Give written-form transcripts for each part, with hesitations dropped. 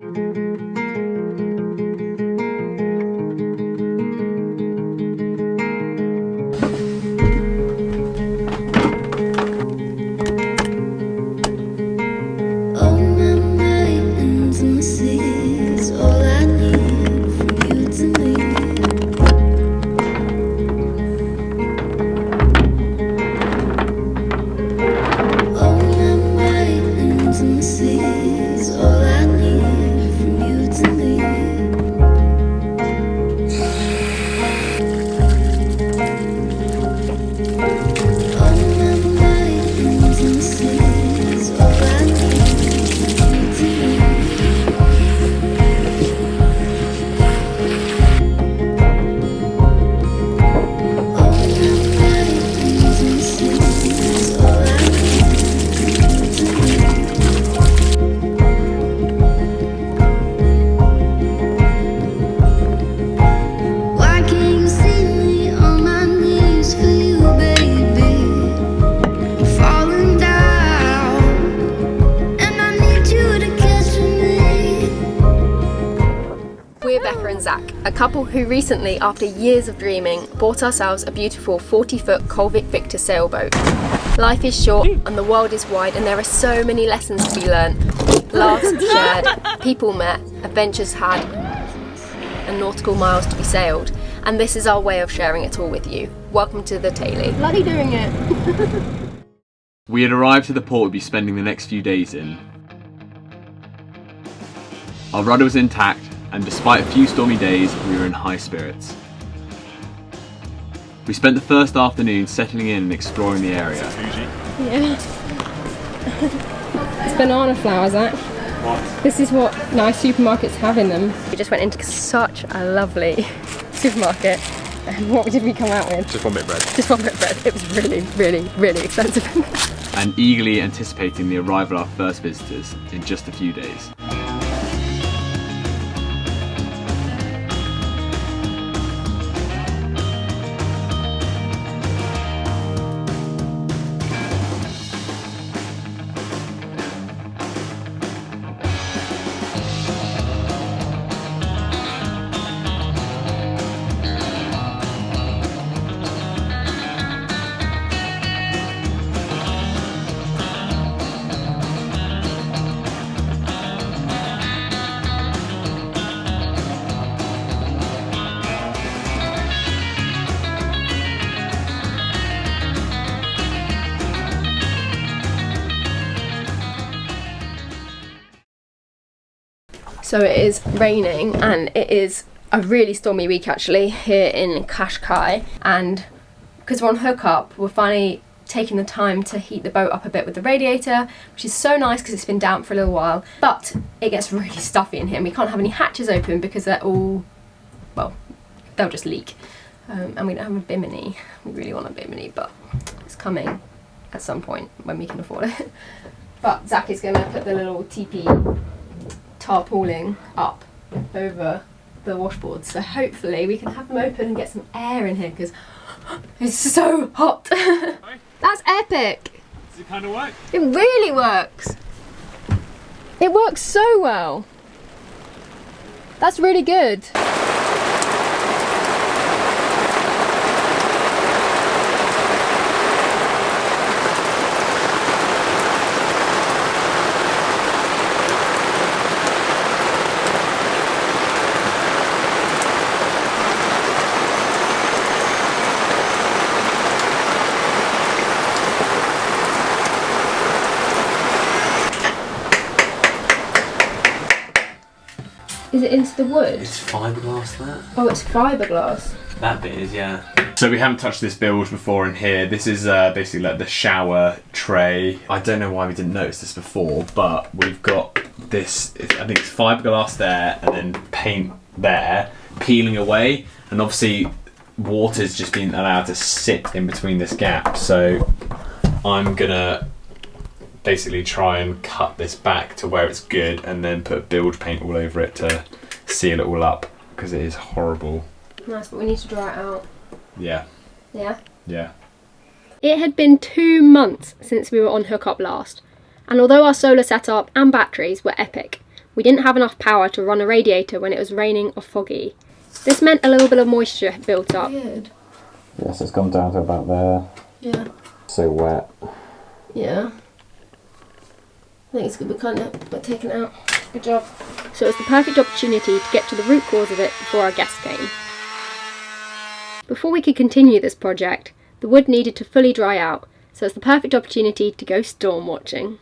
We're Becka and Zach, a couple who recently, after years of dreaming, bought ourselves a beautiful 40-foot Colvic Victor sailboat. Life is short and the world is wide, and there are so many lessons to be learnt, laughs shared, people met, adventures had, and nautical miles to be sailed. And this is our way of sharing it all with you. Welcome to the Tay-Lee. Bloody doing it! We had arrived to the port we'd be spending the next few days in. Our rudder was intact, and despite a few stormy days, we were in high spirits. We spent the first afternoon settling in and exploring the area. Yeah. It's banana flour, Zach. What? This is what nice supermarkets have in them. We just went into such a lovely supermarket. And what did we come out with? Just one bit of bread. Just one bit of bread. It was really, really, really expensive. And eagerly anticipating the arrival of our first visitors in just a few days. So it is raining, and it is a really stormy week actually here in Cascais, and because we're on hookup, we're finally taking the time to heat the boat up a bit with the radiator, which is so nice because it's been damp for a little while, but it gets really stuffy in here and we can't have any hatches open because they're all, well, they'll just leak. And we don't have a bimini. We really want a bimini, but it's coming at some point when we can afford it. But Zach is going to put the little teepee tarpauling up over the washboards, so hopefully we can have them open and get some air in here because it's so hot. That's epic. Does it kind of work? It really works. It works so well. That's really good. Is it into the wood? It's fiberglass, that. Oh, it's fiberglass. That bit is, yeah. So we haven't touched this bilge before in here. This is basically like the shower tray. I don't know why we didn't notice this before, but we've got this, I think it's fiberglass there and then paint there, peeling away. And obviously water's just been allowed to sit in between this gap. So I'm gonna basically try and cut this back to where it's good and then put bilge paint all over it to seal it all up because it is horrible. Nice, but we need to dry it out. Yeah. Yeah? Yeah. It had been 2 months since we were on hookup last, and although our solar setup and batteries were epic, we didn't have enough power to run a radiator when it was raining or foggy. This meant a little bit of moisture built up. Weird. Yes, it's gone down to about there. Yeah. So wet. Yeah. I think it's going to be kind of taken out. Good job. So it was the perfect opportunity to get to the root cause of it before our guests came. Before we could continue this project, the wood needed to fully dry out, so it's the perfect opportunity to go storm watching.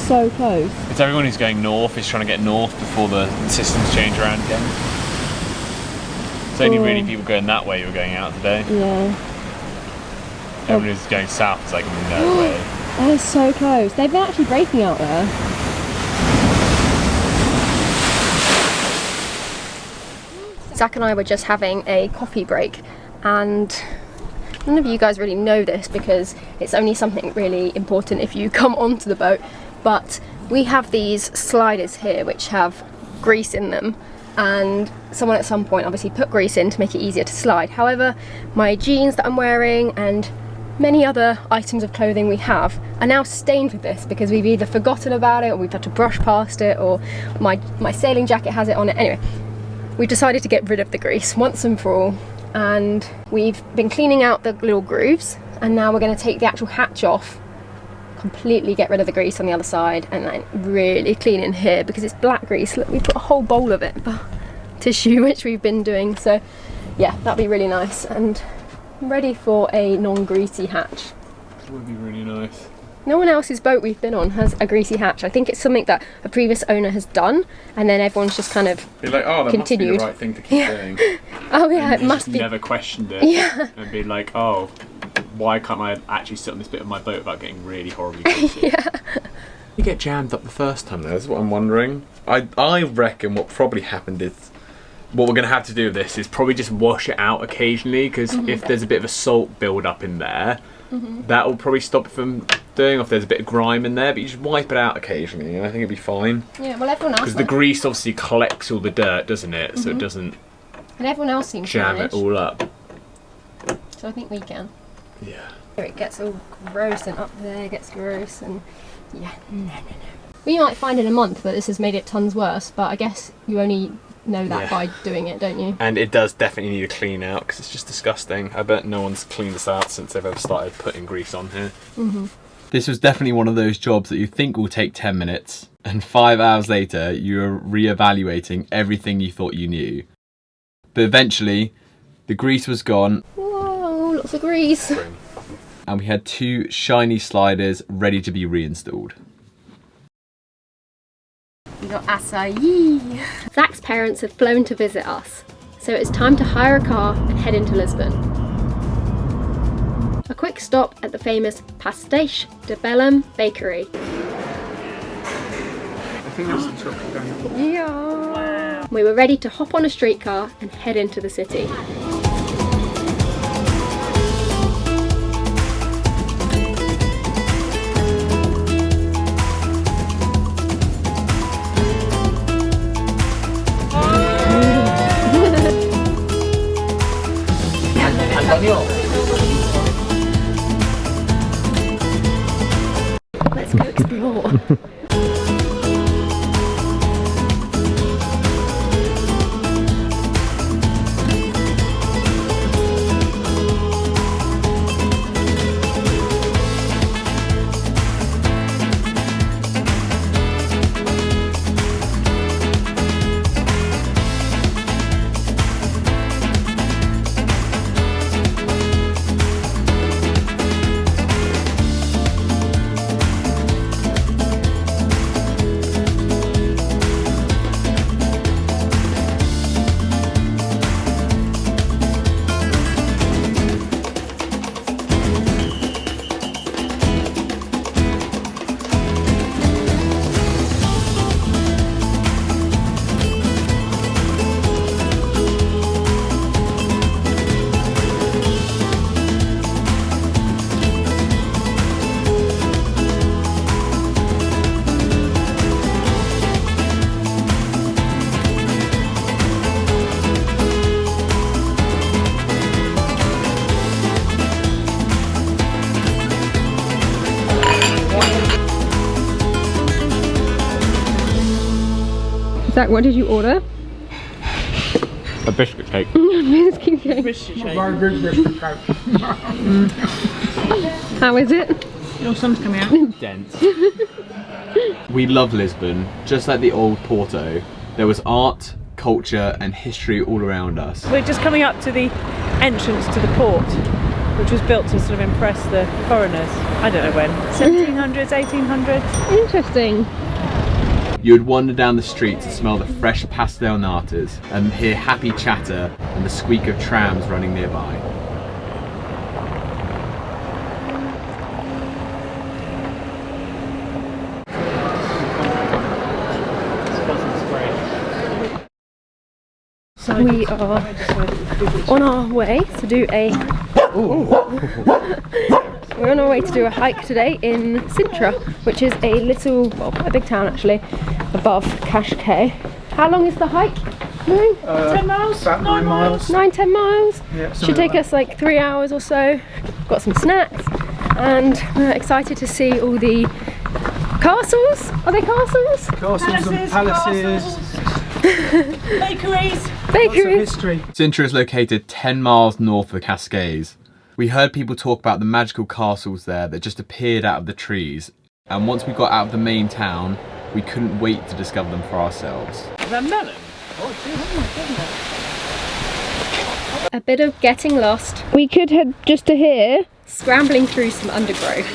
So close. It's everyone who's going north is trying to get north before the systems change around again. It's only really people going that way who are going out today. Yeah. Everyone who's going south is like, no way. That is so close. They've been actually breaking out there. Zach and I were just having a coffee break, and none of you guys really know this because it's only something really important if you come onto the boat, but we have these sliders here which have grease in them, and someone at some point obviously put grease in to make it easier to slide. However, my jeans that I'm wearing and many other items of clothing we have are now stained with this because we've either forgotten about it or we've had to brush past it, or my sailing jacket has it on it. Anyway, we decided to get rid of the grease once and for all, and we've been cleaning out the little grooves, and now we're going to take the actual hatch off, completely get rid of the grease on the other side, and then really clean in here because it's black grease. Look, we've got a whole bowl of it, tissue, which we've been doing. So yeah, that'd be really nice, and I'm ready for a non-greasy hatch. It would be really nice. No one else's boat we've been on has a greasy hatch. I think it's something that a previous owner has done, and then everyone's just kind of be like, oh, that continued. must be the right thing to keep doing. Oh yeah, and it must be. Never questioned it. Yeah. And be like, oh, why can't I actually sit on this bit of my boat without getting really horribly greasy? Yeah. You get jammed up the first time, though. That's what I'm wondering. I reckon what probably happened is, what we're going to have to do with this is probably just wash it out occasionally, because if there's a bit of a salt build up in there, that will probably stop it from doing. If there's a bit of grime in there, but you just wipe it out occasionally, and I think it'll be fine. Yeah, well, everyone else. Because the grease obviously collects all the dirt, doesn't it? So it doesn't. And everyone else seems to jam manage. it all up. So I think we can. Yeah. It gets all gross, and up there gets gross, and yeah, no. We might find in a month that this has made it tons worse, but I guess you only know that by doing it, don't you? And it does definitely need a clean out because it's just disgusting. I bet no one's cleaned this out since they've ever started putting grease on here. This was definitely one of those jobs that you think will take 10 minutes, and 5 hours later you're re-evaluating everything you thought you knew. But eventually the grease was gone. Whoa, lots of grease. And we had 2 shiny sliders ready to be reinstalled. We got acai. Zach's parents have flown to visit us, so it's time to hire a car and head into Lisbon. A quick stop at the famous Pastéis de Belém bakery. I think there's some chocolate going. Yeah. Wow. We were ready to hop on a streetcar and head into the city. Let's go explore. Zach, what did you order? A biscuit cake. Biscuit cake. Very good biscuit cake. How is it? Your sun's coming out. Dent. We love Lisbon. Just like the old Porto, there was art, culture and history all around us. We're just coming up to the entrance to the port, which was built to sort of impress the foreigners. I don't know when. 1700s, 1800s. Interesting. You would wander down the streets and smell the fresh pastel natas and hear happy chatter and the squeak of trams running nearby. So we are on our way to do a we're on our way to do a hike today in Sintra, which is a little, well, a big town actually, above Cascais. How long is the hike? 10 miles? About 9 miles. 9-10 miles. Yeah, Should take us like 3 hours or so. Got some snacks and we're excited to see all the castles. Are they castles? Castles and palaces. Bakeries. Lots of Bakeries. history. Sintra is located 10 miles north of Cascais. We heard people talk about the magical castles there that just appeared out of the trees, and once we got out of the main town, we couldn't wait to discover them for ourselves. Is that melon? A bit of getting lost, We could head just to here. scrambling through some undergrowth.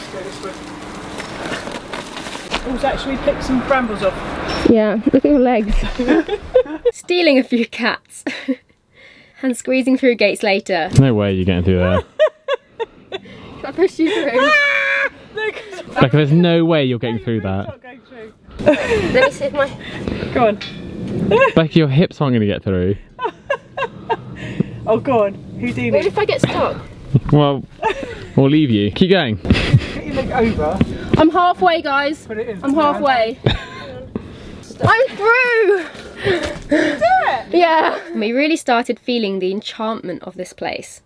Oh, Zach, should we pick some brambles off? Yeah, look at your legs. Stealing a few cats and squeezing through gates later. No way you're getting through there. Can I push you through? Becca, there's no way you're getting through that. Not going through. Let me see if my... Go on. Becca, your hips aren't going to get through. Oh, go on. Houdini. What if I get stuck? Well, we'll leave you. Keep going. Get your leg over, I'm halfway, guys. put it in. I'm halfway. I'm through! Do it! Yeah. And we really started feeling the enchantment of this place.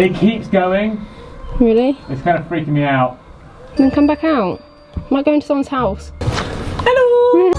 It keeps going. Really? It's kind of freaking me out. Then come back out. Might go into someone's house. Hello!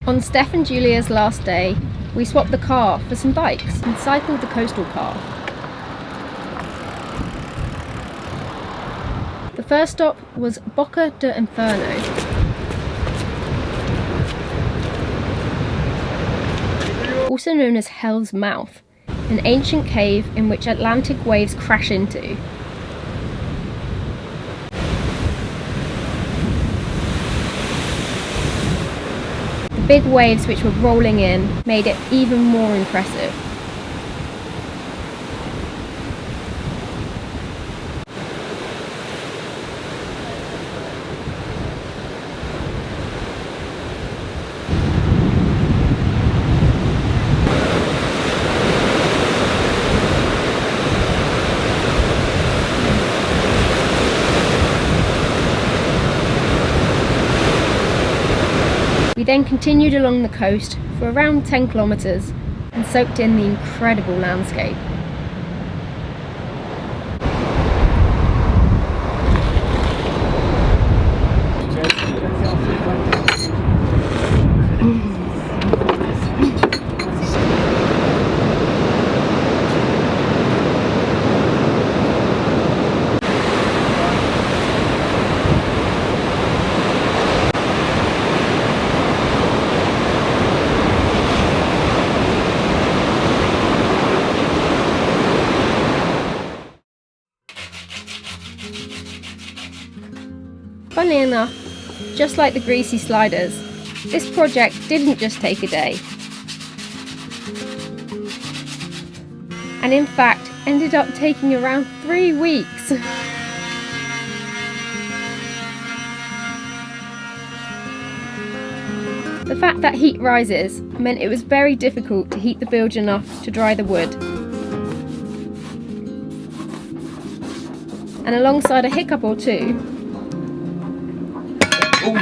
On Steph and Julia's last day, we swapped the car for some bikes and cycled the coastal path. The first stop was Becca de Inferno. Also known as Hell's Mouth, an ancient cave in which Atlantic waves crash into. The big waves which were rolling in made it even more impressive. then continued along the coast for around 10 kilometres and soaked in the incredible landscape. Funnily enough, just like the greasy sliders, this project didn't just take a day, and in fact ended up taking around 3 weeks. The fact that heat rises meant it was very difficult to heat the bilge enough to dry the wood. And alongside a hiccup or two, Oh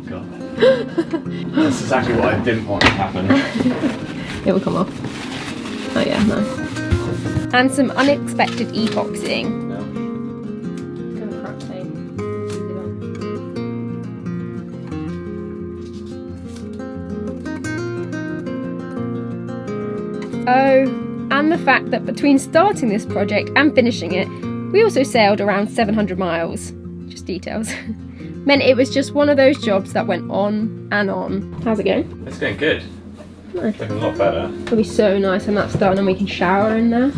god. That's exactly what I didn't want to happen. it will come off. Oh yeah, nice. And some unexpected epoxying. No. Oh, and the fact that between starting this project and finishing it, we also sailed around 700 miles. Just details. Meant it was just one of those jobs that went on and on. How's it going? It's going good. Nice. Looking a lot better. It'll be so nice when that's done and we can shower in there.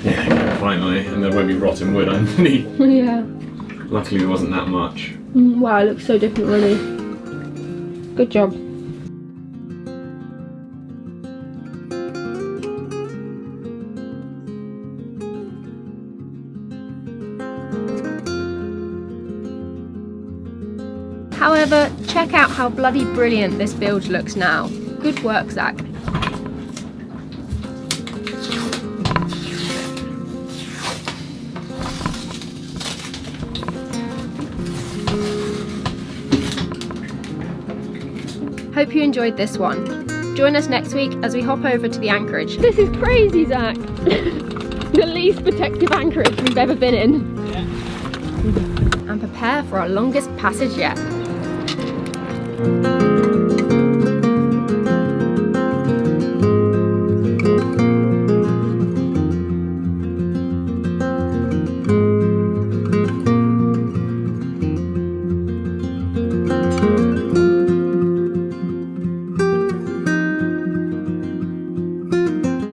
Yeah, finally. And there won't be rotten wood underneath. Yeah. Luckily there wasn't that much. Wow, it looks so different already. Good job. However, check out how bloody brilliant this bilge looks now. Good work, Zach. Hope you enjoyed this one. Join us next week as we hop over to the anchorage. This is crazy, Zach. The least protective anchorage we've ever been in. And prepare for our longest passage yet.